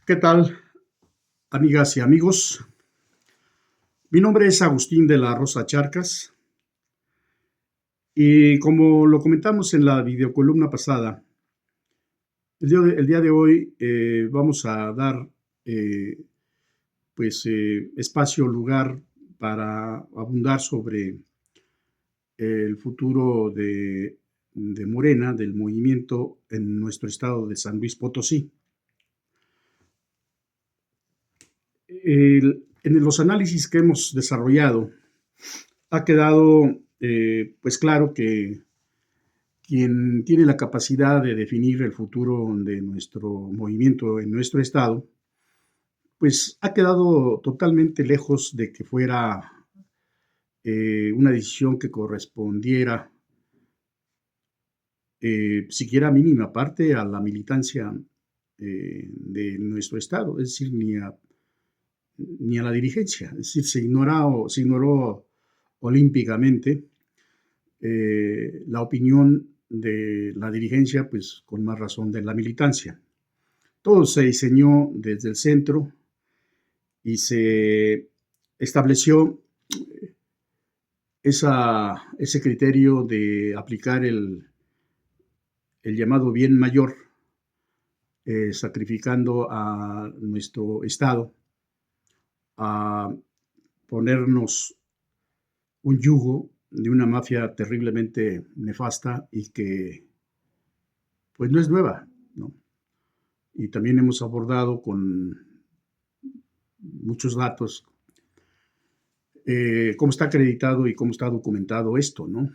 ¿Qué tal, amigas y amigos? Mi nombre es Agustín de la Rosa Charcas y como lo comentamos en la videocolumna pasada, el día de hoy vamos a dar eh, espacio, lugar para abundar sobre el futuro de Morena, del movimiento en nuestro estado de San Luis Potosí. En los análisis que hemos desarrollado, ha quedado pues claro que quien tiene la capacidad de definir el futuro de nuestro movimiento en nuestro estado, pues ha quedado totalmente lejos de que fuera una decisión que correspondiera siquiera mínima parte a la militancia de nuestro estado, es decir, ni a la dirigencia, es decir, se ignoró olímpicamente la opinión de la dirigencia, pues con más razón de la militancia. Todo se diseñó desde el centro y se estableció ese criterio de aplicar el llamado bien mayor, sacrificando a nuestro Estado, a ponernos un yugo de una mafia terriblemente nefasta y que pues no es nueva, ¿no? Y también hemos abordado con muchos datos cómo está acreditado y cómo está documentado esto, ¿no?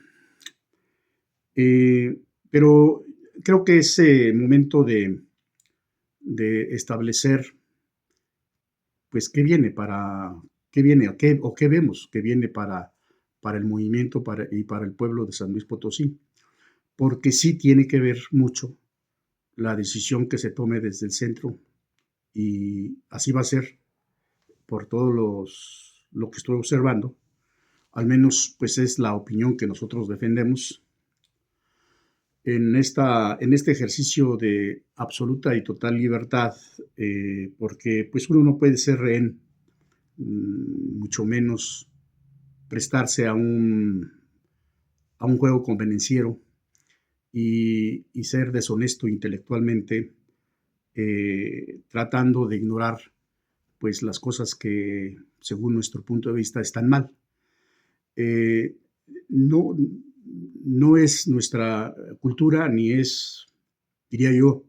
Pero creo que ese momento de establecer, pues, qué viene o qué vemos que viene para el movimiento y para el pueblo de San Luis Potosí, porque sí tiene que ver mucho la decisión que se tome desde el centro y así va a ser por lo que estoy observando, al menos pues es la opinión que nosotros defendemos en este ejercicio de absoluta y total libertad, porque pues uno no puede ser rehén, mucho menos prestarse a un juego convenenciero y ser deshonesto intelectualmente, tratando de ignorar pues las cosas que según nuestro punto de vista están mal. Eh, no, no es nuestra cultura ni es, diría yo,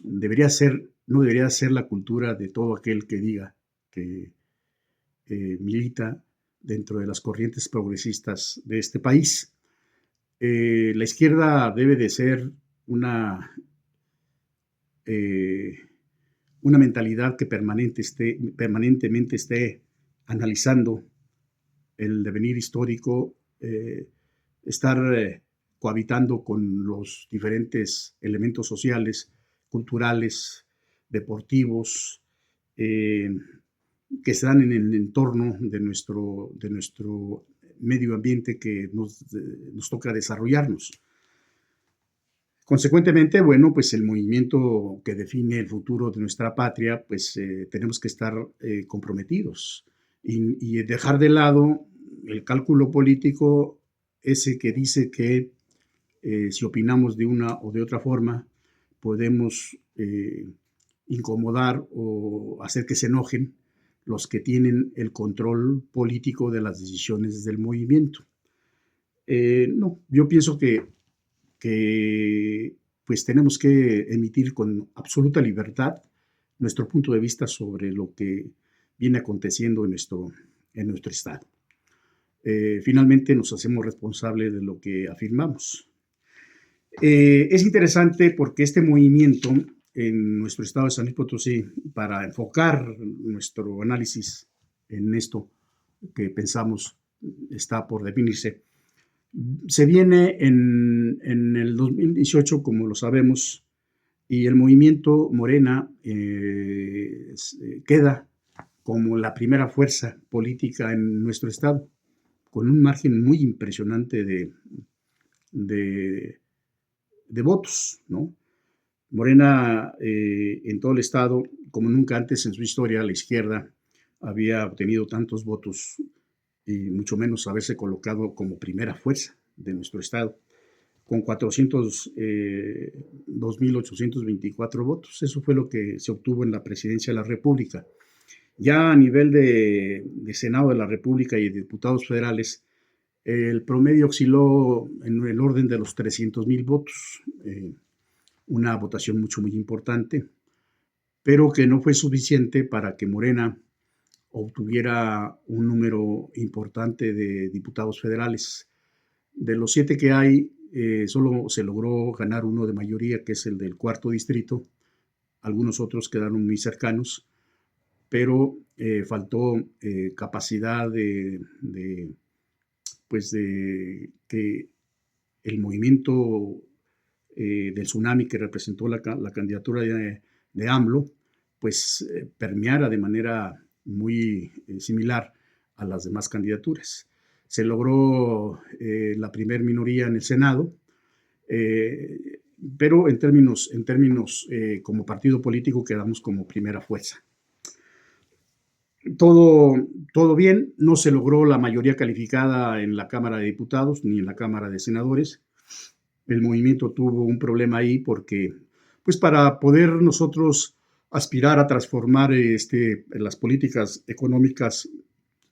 no debería ser la cultura de todo aquel que diga que milita dentro de las corrientes progresistas de este país. La izquierda debe de ser una, eh, una mentalidad que permanentemente esté analizando el devenir histórico, estar cohabitando con los diferentes elementos sociales, culturales, deportivos, eh, que se dan en el entorno de nuestro medio ambiente que nos toca desarrollarnos. Consecuentemente, bueno, pues el movimiento que define el futuro de nuestra patria, pues tenemos que estar comprometidos y dejar de lado el cálculo político ese que dice que si opinamos de una o de otra forma, podemos incomodar o hacer que se enojen los que tienen el control político de las decisiones del movimiento. No, yo pienso que pues tenemos que emitir con absoluta libertad nuestro punto de vista sobre lo que viene aconteciendo en nuestro estado. Finalmente nos hacemos responsables de lo que afirmamos. Es interesante porque este movimiento en nuestro estado de San Luis Potosí, para enfocar nuestro análisis en esto que pensamos está por definirse, se viene en el 2018, como lo sabemos, y el movimiento Morena queda como la primera fuerza política en nuestro estado, con un margen muy impresionante de, de votos, ¿no? Morena en todo el estado como nunca antes en su historia la izquierda había obtenido tantos votos y mucho menos haberse colocado como primera fuerza de nuestro estado, con 2.824 votos. Eso fue lo que se obtuvo en la presidencia de la República. Ya a nivel de Senado de la República y de diputados federales, el promedio osciló en el orden de los 300,000 votos, una votación muy importante, pero que no fue suficiente para que Morena obtuviera un número importante de diputados federales. De los 7 que hay, solo se logró ganar uno de mayoría, que es el del cuarto distrito. Algunos otros quedaron muy cercanos, pero faltó capacidad pues de que el movimiento del tsunami que representó la candidatura de AMLO, pues permeara de manera muy similar a las demás candidaturas. Se logró la primer minoría en el Senado, pero en términos como partido político quedamos como primera fuerza. Todo bien, no se logró la mayoría calificada en la Cámara de Diputados ni en la Cámara de Senadores. El movimiento tuvo un problema ahí porque, pues para poder nosotros aspirar a transformar las políticas económicas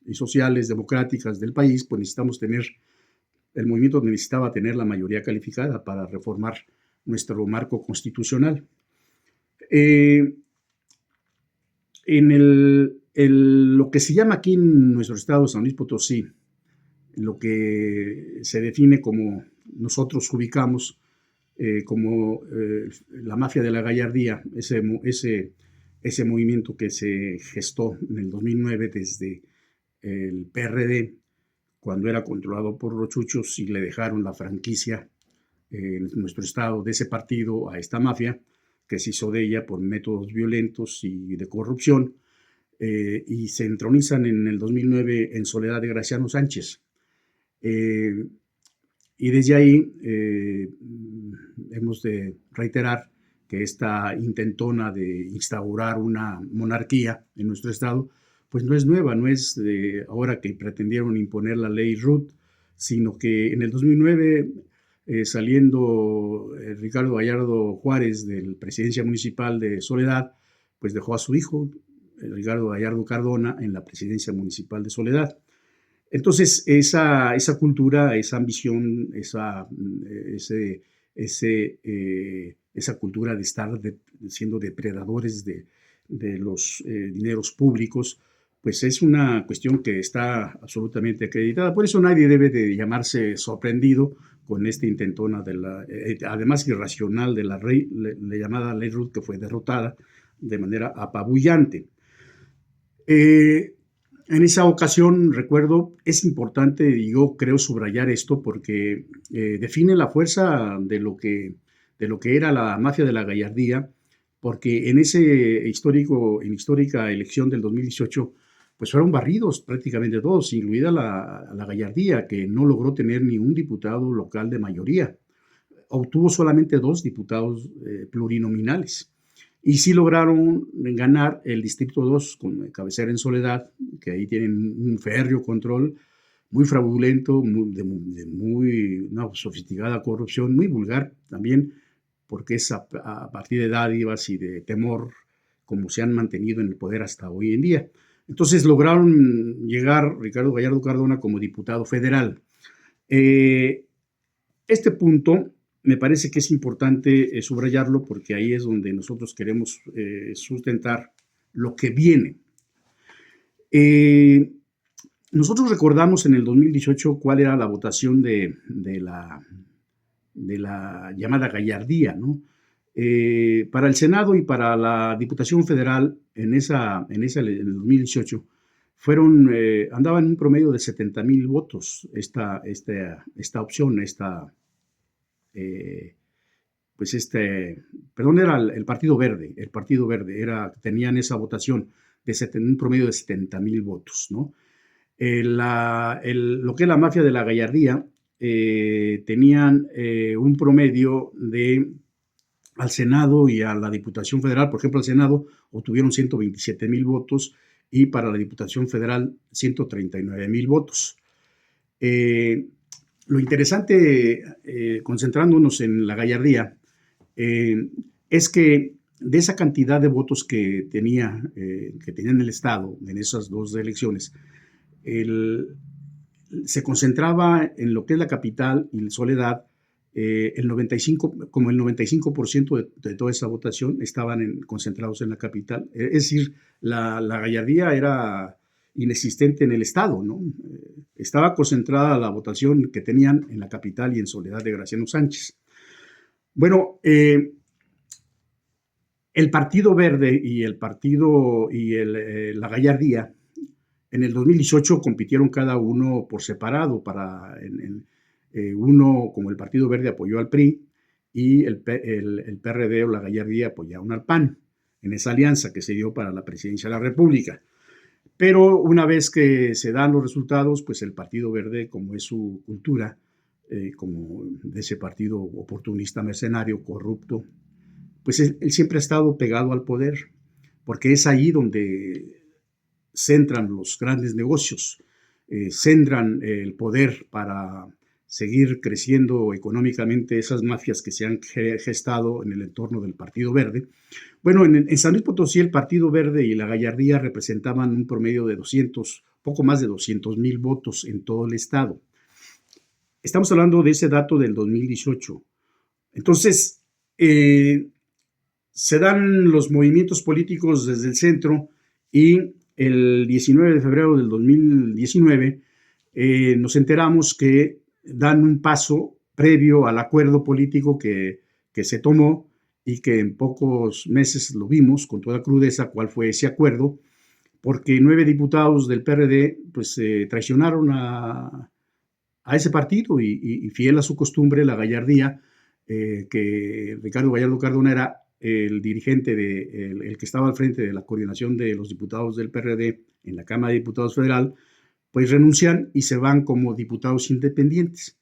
y sociales democráticas del país, pues el movimiento necesitaba tener la mayoría calificada para reformar nuestro marco constitucional. En lo que se llama aquí en nuestro estado, San Luis Potosí, lo que se define como nosotros ubicamos como la mafia de la gallardía, ese movimiento que se gestó en el 2009 desde el PRD, cuando era controlado por los chuchos y le dejaron la franquicia en nuestro estado de ese partido a esta mafia, que se hizo de ella por métodos violentos y de corrupción, y se entronizan en el 2009 en soledad de Graciano Sánchez. Y desde ahí hemos de reiterar que esta intentona de instaurar una monarquía en nuestro estado, pues no es nueva, no es de ahora que pretendieron imponer la ley Ruth, sino que en el 2009, saliendo Ricardo Gallardo Juárez de la presidencia municipal de Soledad, pues dejó a su hijo, Ricardo Gallardo Cardona, en la presidencia municipal de Soledad. Entonces, esa cultura, esa ambición, esa cultura de estar siendo depredadores de los dineros públicos, pues es una cuestión que está absolutamente acreditada. Por eso nadie debe de llamarse sorprendido con esta intentona además irracional de la llamada Ley Ruth, que fue derrotada de manera apabullante. En esa ocasión, recuerdo, es importante, y yo creo subrayar esto porque define la fuerza de lo que era la mafia de la gallardía, porque en histórica elección del 2018, pues fueron barridos prácticamente todos, incluida la gallardía, que no logró tener ni un diputado local de mayoría. Obtuvo solamente 2 diputados plurinominales. Y sí lograron ganar el Distrito 2 con cabecera en Soledad, que ahí tienen un férreo control, muy fraudulento, de una sofisticada corrupción, muy vulgar también, porque es a partir de dádivas y de temor como se han mantenido en el poder hasta hoy en día. Entonces lograron llegar Ricardo Gallardo Cardona como diputado federal. Este punto me parece que es importante subrayarlo porque ahí es donde nosotros queremos sustentar lo que viene. Nosotros recordamos en el 2018 cuál era la votación de la llamada gallardía, ¿no? Para el Senado y para la Diputación Federal en el 2018 andaban en un promedio de 70,000 votos esta opción, era el Partido Verde, tenían esa votación un promedio de 70,000 votos, ¿no? Lo que es la mafia de la gallardía tenían un promedio de al Senado y a la Diputación Federal. Por ejemplo, al Senado obtuvieron 127,000 votos y para la Diputación Federal 139,000 votos. Lo interesante, concentrándonos en la gallardía, es que de esa cantidad de votos que tenía en el Estado en esas dos elecciones, se concentraba en lo que es la capital y Soledad, el 95% de toda esa votación estaban concentrados en la capital. Es decir, la gallardía era inexistente en el Estado, ¿no? Estaba concentrada la votación que tenían en la capital y en Soledad de Graciano Sánchez. Bueno, el Partido Verde y el partido y la gallardía en el 2018 compitieron cada uno por separado. Uno, como el Partido Verde, apoyó al PRI y el PRD o la gallardía apoyaron al PAN en esa alianza que se dio para la presidencia de la República. Pero una vez que se dan los resultados, pues el Partido Verde, como es su cultura, como de ese partido oportunista, mercenario, corrupto, pues él siempre ha estado pegado al poder, porque es ahí donde centran los grandes negocios, centran el poder para seguir creciendo económicamente esas mafias que se han gestado en el entorno del Partido Verde. Bueno, en San Luis Potosí el Partido Verde y la gallardía representaban un promedio de poco más de 200,000 votos en todo el estado. Estamos hablando de ese dato del 2018. Entonces, se dan los movimientos políticos desde el centro y el 19 de febrero del 2019 nos enteramos que dan un paso previo al acuerdo político que se tomó y que en pocos meses lo vimos con toda crudeza cuál fue ese acuerdo, porque 9 diputados del PRD pues traicionaron a ese partido y fiel a su costumbre, la gallardía, que Ricardo Gallardo Cardona era el dirigente, el que estaba al frente de la coordinación de los diputados del PRD en la Cámara de Diputados Federal, pues renuncian y se van como diputados independientes.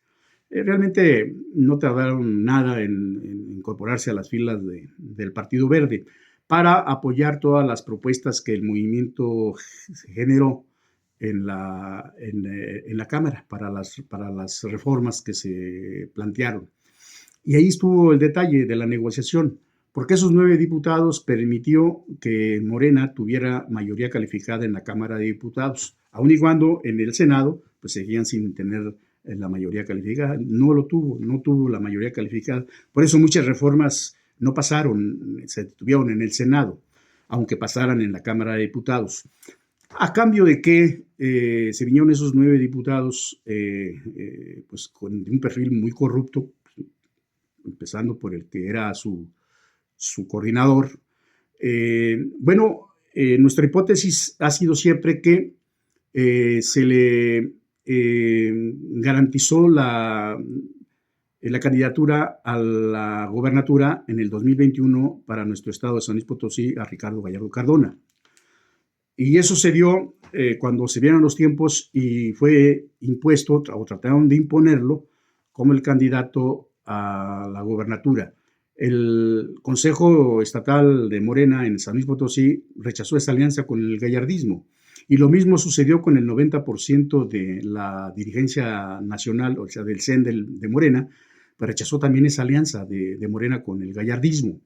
Realmente no tardaron nada en incorporarse a las filas del Partido Verde para apoyar todas las propuestas que el movimiento generó en la Cámara para las reformas que se plantearon. Y ahí estuvo el detalle de la negociación, porque esos 9 diputados permitió que Morena tuviera mayoría calificada en la Cámara de Diputados, aun y cuando en el Senado pues seguían sin tener la mayoría calificada. No tuvo la mayoría calificada. Por eso muchas reformas no pasaron, se detuvieron en el Senado, aunque pasaran en la Cámara de Diputados. A cambio de que se vinieron esos 9 diputados pues con un perfil muy corrupto, empezando por el que era su coordinador. Nuestra hipótesis ha sido siempre que se le garantizó la candidatura a la gobernatura en el 2021 para nuestro estado de San Luis Potosí a Ricardo Gallardo Cardona. Y eso se dio cuando se vieron los tiempos y fue impuesto, o trataron de imponerlo, como el candidato a la gobernatura. El Consejo Estatal de Morena en San Luis Potosí rechazó esa alianza con el gallardismo. Y lo mismo sucedió con el 90% de la dirigencia nacional, o sea, del CEN de Morena, pues rechazó también esa alianza de Morena con el gallardismo.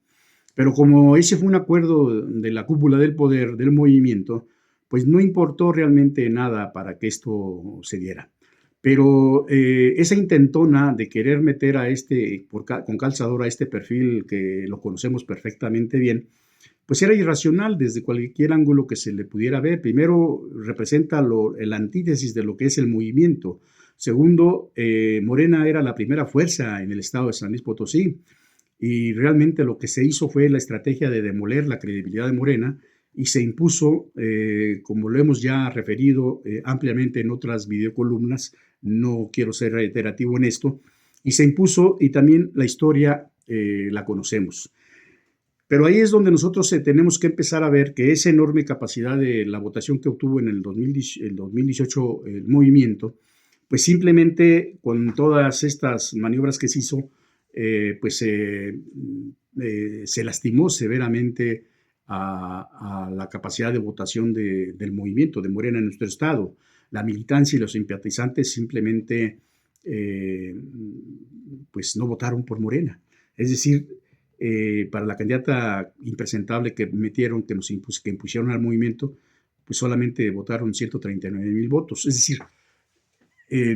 Pero como ese fue un acuerdo de la cúpula del poder del movimiento, pues no importó realmente nada para que esto se diera. Pero esa intentona de querer meter con calzador a este perfil que lo conocemos perfectamente bien, pues era irracional desde cualquier ángulo que se le pudiera ver. Primero, representa el antítesis de lo que es el movimiento. Segundo, Morena era la primera fuerza en el estado de San Luis Potosí y realmente lo que se hizo fue la estrategia de demoler la credibilidad de Morena y se impuso, como lo hemos ya referido ampliamente en otras videocolumnas, no quiero ser reiterativo en esto, y se impuso y también la historia la conocemos. Pero ahí es donde nosotros tenemos que empezar a ver que esa enorme capacidad de la votación que obtuvo en el 2018 el movimiento, pues simplemente con todas estas maniobras que se hizo, pues se lastimó severamente a la capacidad de votación del movimiento de Morena en nuestro estado. La militancia y los simpatizantes simplemente pues no votaron por Morena. Es decir, para la candidata impresentable que metieron, que impusieron al movimiento, pues solamente votaron 139,000 votos. Es decir,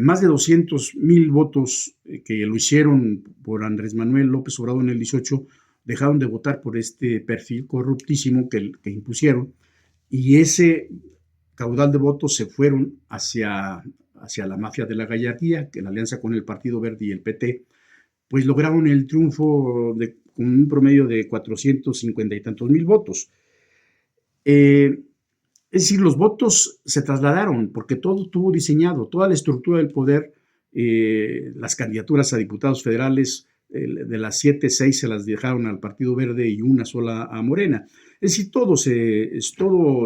más de 200,000 votos que lo hicieron por Andrés Manuel López Obrador en el 18 dejaron de votar por este perfil corruptísimo que impusieron, y ese caudal de votos se fueron hacia la mafia de la gallardía, que en alianza con el Partido Verde y el PT, pues lograron el triunfo con un promedio de 450 y tantos mil votos. Es decir, los votos se trasladaron porque todo estuvo diseñado, toda la estructura del poder, las candidaturas a diputados federales, de las 7, 6 se las dejaron al Partido Verde y una sola a Morena. Es decir, todo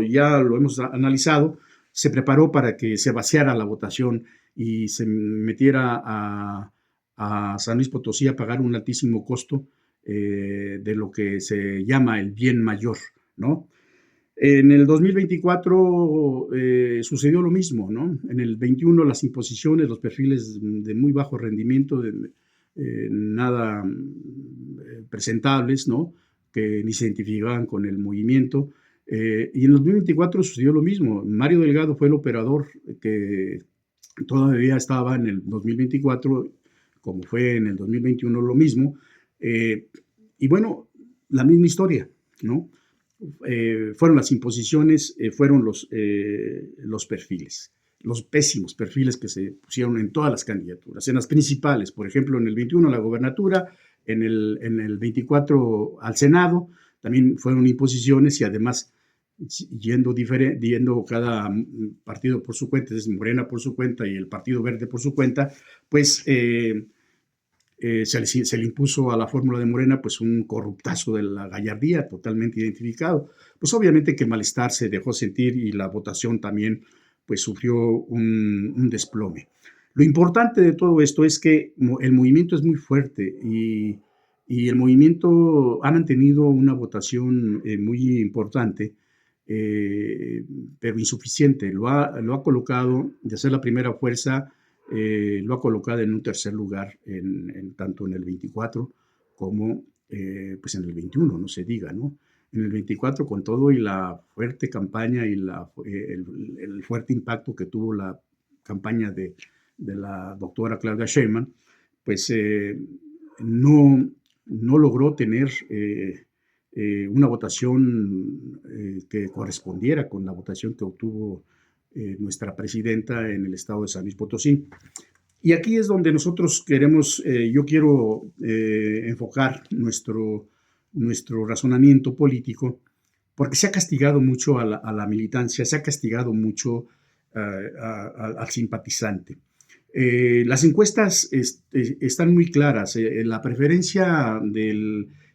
ya lo hemos analizado, se preparó para que se vaciara la votación y se metiera a San Luis Potosí a pagar un altísimo costo de lo que se llama el bien mayor, ¿no? En el 2024 sucedió lo mismo, ¿no? En el 21 las imposiciones, los perfiles de muy bajo rendimiento, nada presentables, ¿no? Que ni se identificaban con el movimiento. Y en el 2024 sucedió lo mismo. Mario Delgado fue el operador que todavía estaba en el 2024, como fue en el 2021 lo mismo. Y bueno, la misma historia, ¿no? Fueron las imposiciones, fueron los perfiles, los pésimos perfiles que se pusieron en todas las candidaturas, en las principales, por ejemplo, en el 21 a la gobernatura, en el 24 al Senado, también fueron imposiciones y además yendo cada partido por su cuenta, es Morena por su cuenta y el Partido Verde por su cuenta, pues se le impuso a la fórmula de Morena pues un corruptazo de la gallardía totalmente identificado. Pues obviamente que el malestar se dejó sentir y la votación también pues sufrió un desplome. Lo importante de todo esto es que el movimiento es muy fuerte y el movimiento ha mantenido una votación muy importante, pero insuficiente. Lo ha colocado de ser la primera fuerza, lo ha colocado en un tercer lugar, tanto en el 24 como pues en el 21, no se diga, ¿no? En el 24, con todo y la fuerte campaña y el fuerte impacto que tuvo la campaña de la doctora Claudia Sheinbaum, pues no logró tener una votación que correspondiera con la votación que obtuvo nuestra presidenta en el estado de San Luis Potosí. Y aquí es donde nosotros yo quiero enfocar nuestro razonamiento político, porque se ha castigado mucho a la militancia, se ha castigado mucho al simpatizante. Las encuestas están muy claras. La preferencia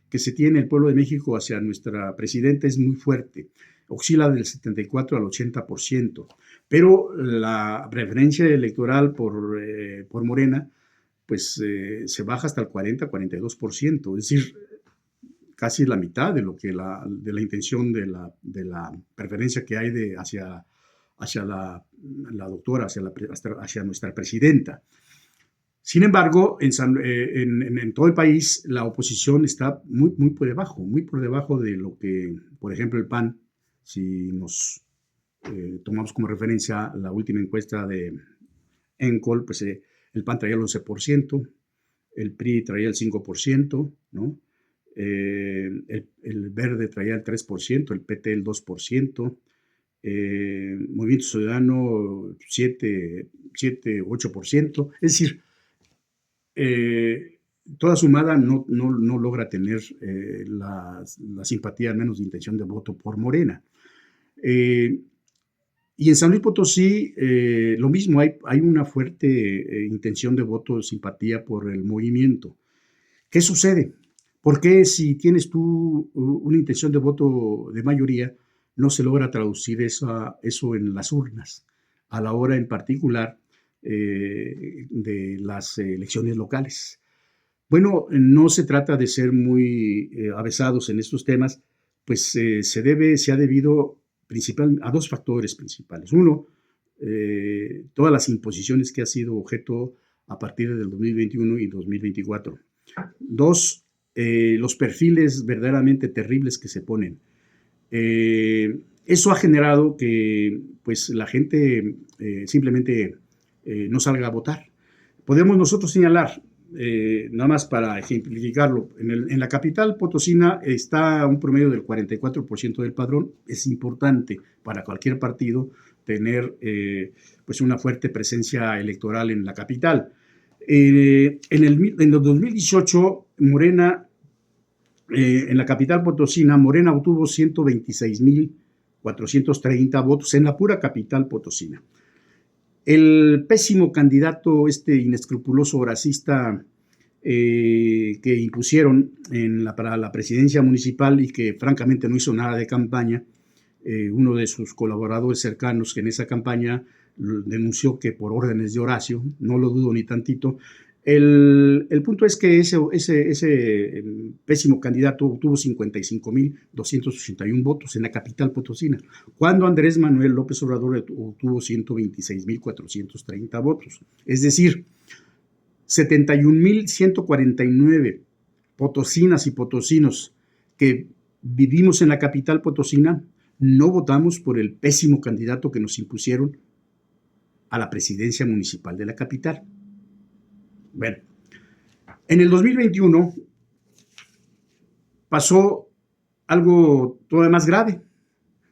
que se tiene el pueblo de México hacia nuestra presidenta es muy fuerte, oscila del 74 al 80%, pero la preferencia electoral por Morena pues se baja hasta el 40-42%, es decir, casi la mitad de de la intención de la preferencia que hay hacia la doctora, hacia nuestra presidenta. Sin embargo, en todo el país la oposición está muy por debajo de lo que, por ejemplo, el PAN, si nos tomamos como referencia la última encuesta de Encol, pues el PAN traía el 11%, el PRI traía el 5%, ¿no? El Verde traía el 3%, el PT el 2%, Movimiento Ciudadano 7-8%, es decir, toda sumada no logra tener la simpatía, al menos de intención de voto por Morena. Y en San Luis Potosí lo mismo, hay una fuerte intención de voto, simpatía por el movimiento. ¿Qué sucede? ¿Por qué si tienes tú una intención de voto de mayoría no se logra traducir eso en las urnas a la hora en particular de las elecciones locales? Bueno, no se trata de ser muy avesados en estos temas, pues se ha debido a dos factores principales. Uno, todas las imposiciones que ha sido objeto a partir del 2021 y 2024. Dos, los perfiles verdaderamente terribles que se ponen. Eso ha generado que pues, la gente simplemente no salga a votar. Podemos nosotros señalar, nada más para ejemplificarlo, en la capital potosina está un promedio del 44% del padrón. Es importante para cualquier partido tener pues una fuerte presencia electoral en la capital. En el 2018, Morena, en la capital potosina, Morena obtuvo 126,430 votos en la pura capital potosina. El pésimo candidato, inescrupuloso racista que impusieron para la presidencia municipal y que francamente no hizo nada de campaña, uno de sus colaboradores cercanos que en esa campaña denunció que por órdenes de Horacio, no lo dudo ni tantito. El punto es que ese pésimo candidato obtuvo 55,281 votos en la capital potosina, cuando Andrés Manuel López Obrador obtuvo 126,430 votos. Es decir, 71,149 potosinas y potosinos que vivimos en la capital potosina no votamos por el pésimo candidato que nos impusieron a la presidencia municipal de la capital. Bueno, en el 2021 pasó algo todavía más grave.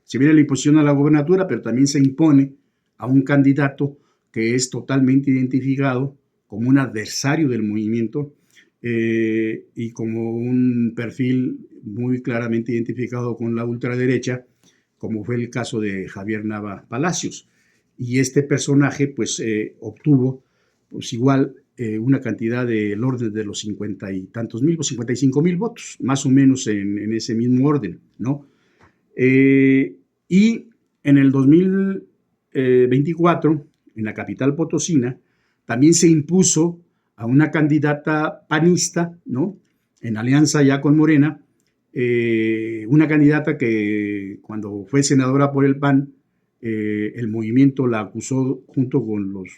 Se viene la imposición a la gobernatura, pero también se impone a un candidato que es totalmente identificado como un adversario del movimiento y como un perfil muy claramente identificado con la ultraderecha, como fue el caso de Javier Nava Palacios. Y este personaje pues obtuvo pues igual una cantidad del orden de los 50 y tantos mil, 55,000 votos, más o menos en ese mismo orden, ¿no? Y en el 2024, en la capital potosina, también se impuso a una candidata panista, ¿no? En alianza ya con Morena, una candidata que cuando fue senadora por el PAN, el movimiento la acusó junto con los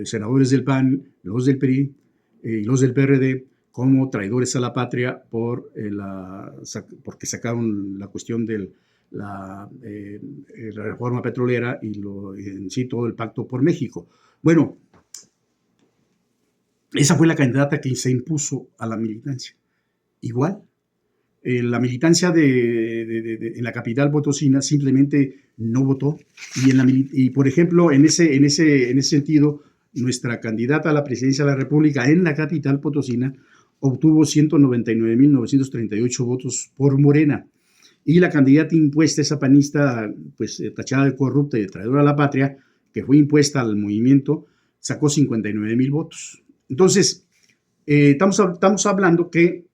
senadores del PAN, los del PRI y los del PRD como traidores a la patria porque sacaron la cuestión de la reforma petrolera y en sí todo el pacto por México. Bueno, esa fue la candidata que se impuso a la militancia. Igual, la militancia en la capital potosina simplemente no votó y por ejemplo, en ese sentido, nuestra candidata a la presidencia de la República en la capital potosina obtuvo 199,938 votos por Morena, y la candidata impuesta, esa panista pues tachada de corrupta y de traidora a la patria, que fue impuesta al movimiento, sacó 59,000 votos. Entonces, estamos hablando que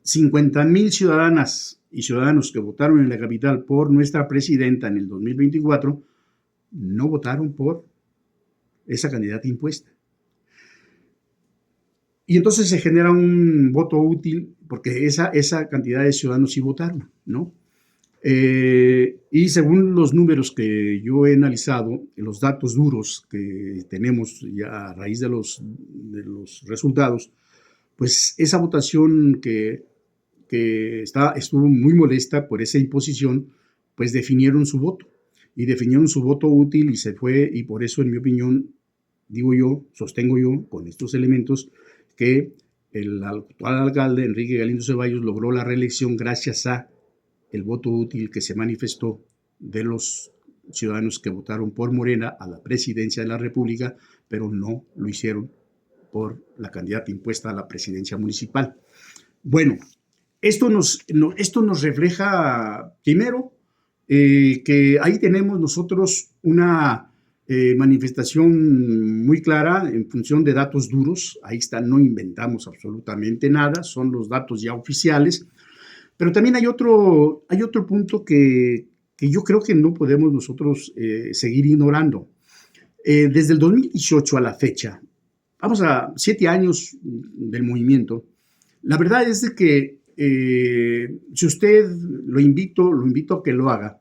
50,000 ciudadanas y ciudadanos que votaron en la capital por nuestra presidenta en el 2024 no votaron por esa candidata impuesta. Y entonces se genera un voto útil porque esa cantidad de ciudadanos sí votaron, ¿no? Y según los números que yo he analizado, los datos duros que tenemos ya a raíz de los resultados, pues esa votación que estuvo muy molesta por esa imposición, pues definieron su voto. Y definieron su voto útil y se fue, y por eso, en mi opinión, sostengo yo, con estos elementos, que el actual alcalde, Enrique Galindo Ceballos, logró la reelección gracias a el voto útil que se manifestó de los ciudadanos que votaron por Morena a la presidencia de la República, pero no lo hicieron por la candidata impuesta a la presidencia municipal. Bueno, esto nos refleja, primero, que ahí tenemos nosotros una manifestación muy clara en función de datos duros. Ahí está, no inventamos absolutamente nada, son los datos ya oficiales. Pero también hay otro punto que yo creo que no podemos nosotros seguir ignorando. Desde el 2018 a la fecha, vamos a 7 años del movimiento, la verdad es de que si usted lo invito a que lo haga.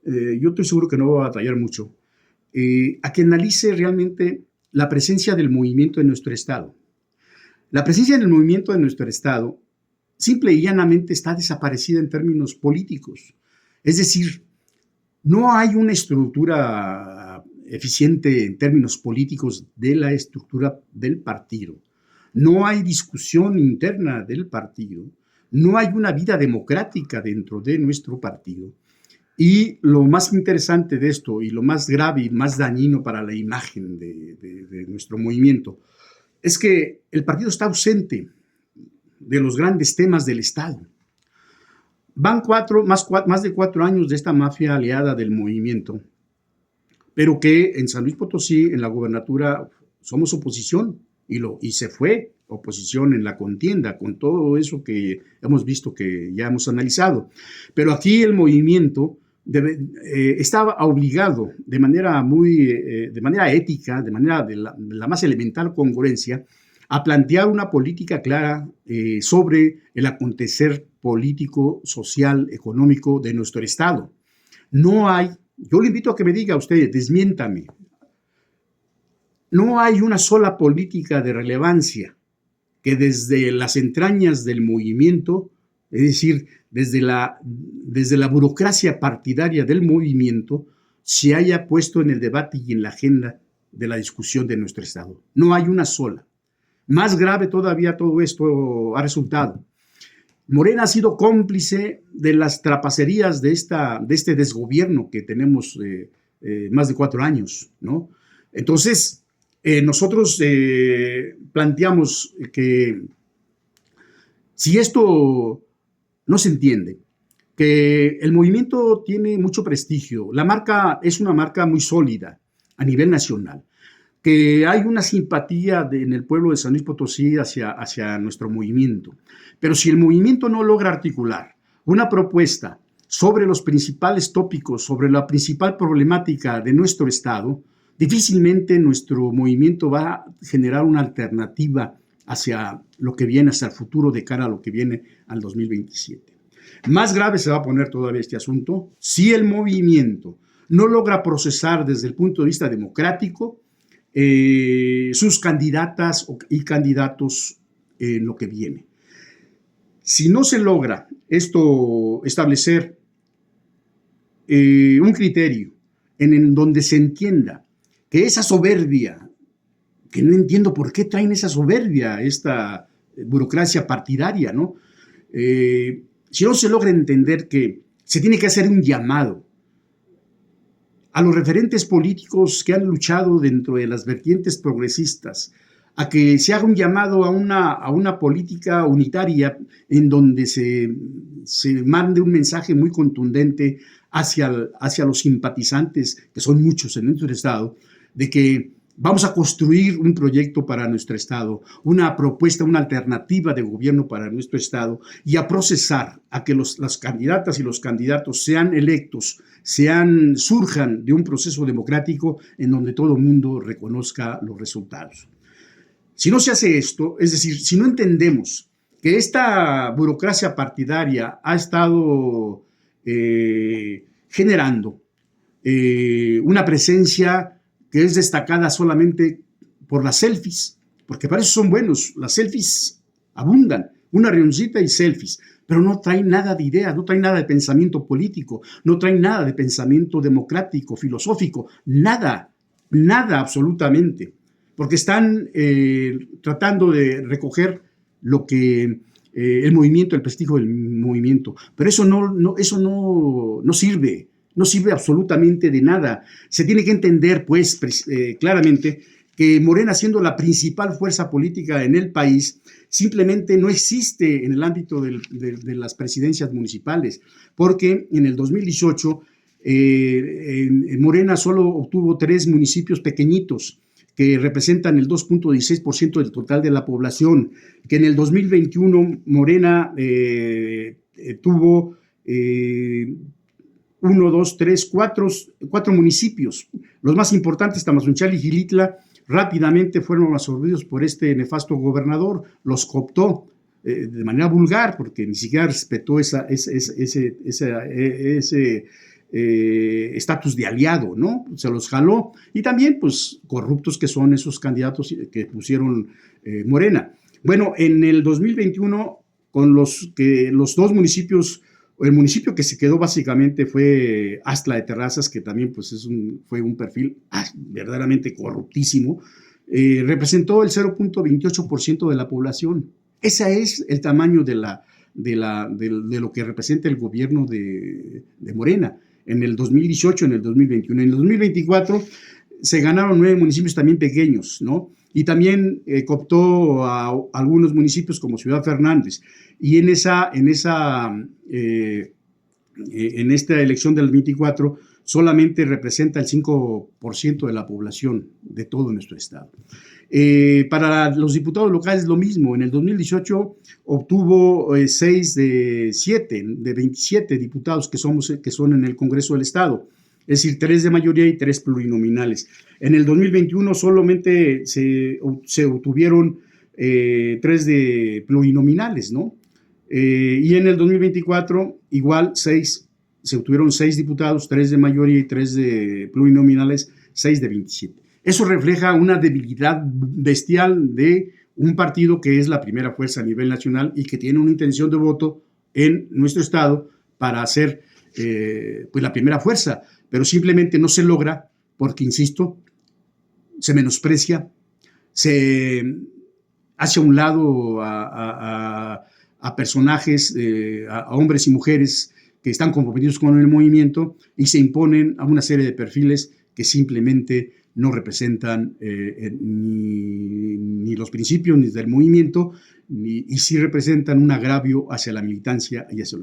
Yo estoy seguro que no va a batallar mucho, a que analice realmente la presencia del movimiento en nuestro Estado. La presencia del movimiento en nuestro Estado simple y llanamente está desaparecida en términos políticos. Es decir, no hay una estructura eficiente en términos políticos de la estructura del partido. No hay discusión interna del partido. No hay una vida democrática dentro de nuestro partido. Y lo más interesante de esto y lo más grave y más dañino para la imagen de nuestro movimiento es que el partido está ausente de los grandes temas del Estado. Van más de 4 años de esta mafia aliada del movimiento, pero que en San Luis Potosí, en la gobernatura, somos oposición y se fue oposición en la contienda con todo eso que hemos visto, que ya hemos analizado. Pero aquí el movimiento estaba obligado de manera de manera ética, de manera de la más elemental congruencia, a plantear una política clara sobre el acontecer político, social, económico de nuestro Estado. No hay, yo le invito a que me diga usted, desmiéntame, no hay una sola política de relevancia que desde las entrañas del movimiento, es decir, desde la burocracia partidaria del movimiento, se haya puesto en el debate y en la agenda de la discusión de nuestro Estado. No hay una sola. Más grave todavía todo esto ha resultado. Morena ha sido cómplice de las trapacerías de este desgobierno que tenemos más de 4 años, ¿no? Entonces, nosotros planteamos que si esto no se entiende, que el movimiento tiene mucho prestigio, la marca es una marca muy sólida a nivel nacional, que hay una simpatía en el pueblo de San Luis Potosí hacia nuestro movimiento. Pero si el movimiento no logra articular una propuesta sobre los principales tópicos, sobre la principal problemática de nuestro Estado, difícilmente nuestro movimiento va a generar una alternativa hacia lo que viene, hacia el futuro de cara a lo que viene al 2027. Más grave se va a poner todavía este asunto si el movimiento no logra procesar desde el punto de vista democrático sus candidatas y candidatos en lo que viene. Si no se logra esto establecer un criterio en donde se entienda que esa soberbia, que no entiendo por qué traen esa soberbia, esta burocracia partidaria, ¿no? Si no se logra entender que se tiene que hacer un llamado a los referentes políticos que han luchado dentro de las vertientes progresistas, a que se haga un llamado a una política unitaria en donde se mande un mensaje muy contundente hacia los simpatizantes, que son muchos en nuestro Estado, de que vamos a construir un proyecto para nuestro Estado, una propuesta, una alternativa de gobierno para nuestro Estado y a procesar a que las candidatas y los candidatos sean electos, surjan de un proceso democrático en donde todo el mundo reconozca los resultados. Si no se hace esto, es decir, si no entendemos que esta burocracia partidaria ha estado generando una presencia que es destacada solamente por las selfies, porque para eso son buenos, las selfies abundan, una reunioncita y selfies, pero no traen nada de ideas, no traen nada de pensamiento político, no traen nada de pensamiento democrático, filosófico, nada absolutamente, porque están tratando de recoger lo que el movimiento, el prestigio del movimiento, pero eso no sirve. No sirve absolutamente de nada. Se tiene que entender, pues, claramente que Morena, siendo la principal fuerza política en el país, simplemente no existe en el ámbito de las presidencias municipales, porque en el 2018 Morena solo obtuvo 3 municipios pequeñitos que representan el 2.16% del total de la población, que en el 2021 Morena tuvo 4 municipios. Los más importantes, Tamazunchal y Gilitla, rápidamente fueron absorbidos por este nefasto gobernador, los cooptó de manera vulgar, porque ni siquiera respetó ese estatus de aliado, ¿no? Se los jaló. Y también, pues, corruptos que son esos candidatos que pusieron Morena. Bueno, en el 2021, con los dos municipios, el municipio que se quedó básicamente fue Astla de Terrazas, que también pues fue un perfil verdaderamente corruptísimo, representó el 0.28% de la población. Ese es el tamaño de lo que representa el gobierno de Morena en el 2018, en el 2021. En el 2024 se ganaron 9 municipios también pequeños, ¿no? Y también cooptó a algunos municipios como Ciudad Fernández. Y en esta elección del 24 solamente representa el 5% de la población de todo nuestro estado. Para los diputados locales lo mismo. En el 2018 obtuvo 6 de 27 diputados que son en el Congreso del Estado. Es decir, 3 de mayoría y 3 plurinominales. En el 2021 solamente se obtuvieron 3 de plurinominales, ¿no? Y en el 2024 igual se obtuvieron 6 diputados, 3 de mayoría y 3 de plurinominales, 6 de 27. Eso refleja una debilidad bestial de un partido que es la primera fuerza a nivel nacional y que tiene una intención de voto en nuestro estado para ser pues la primera fuerza, pero simplemente no se logra porque, insisto, se menosprecia, se hace a un lado a personajes, a hombres y mujeres que están comprometidos con el movimiento y se imponen a una serie de perfiles que simplemente no representan ni los principios ni del movimiento y sí representan un agravio hacia la militancia y hacia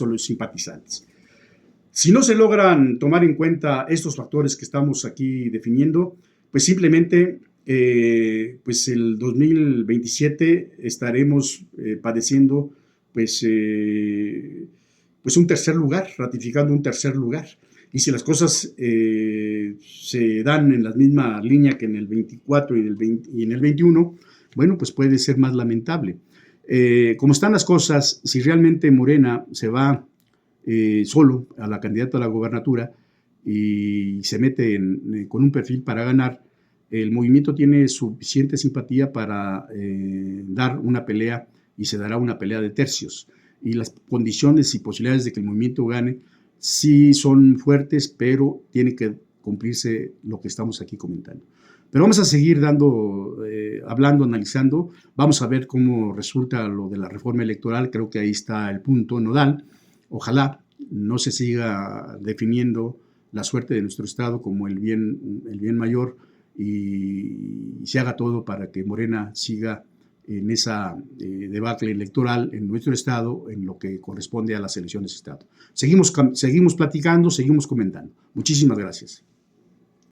los simpatizantes. Si no se logran tomar en cuenta estos factores que estamos aquí definiendo, pues simplemente pues el 2027 estaremos padeciendo pues un tercer lugar, ratificando un tercer lugar. Y si las cosas se dan en la misma línea que en el 24 y en el 21, bueno, pues puede ser más lamentable. Como están las cosas, si realmente Morena se va solo a la candidata a la gobernatura y se mete con un perfil para ganar, el movimiento tiene suficiente simpatía para dar una pelea y se dará una pelea de tercios. Y las condiciones y posibilidades de que el movimiento gane sí son fuertes, pero tiene que cumplirse lo que estamos aquí comentando. Pero vamos a seguir hablando, analizando. Vamos a ver cómo resulta lo de la reforma electoral. Creo que ahí está el punto nodal. Ojalá no se siga definiendo la suerte de nuestro estado como el bien mayor y se haga todo para que Morena siga en esa debacle electoral en nuestro estado, en lo que corresponde a las elecciones de estado. Seguimos platicando, seguimos comentando. Muchísimas gracias.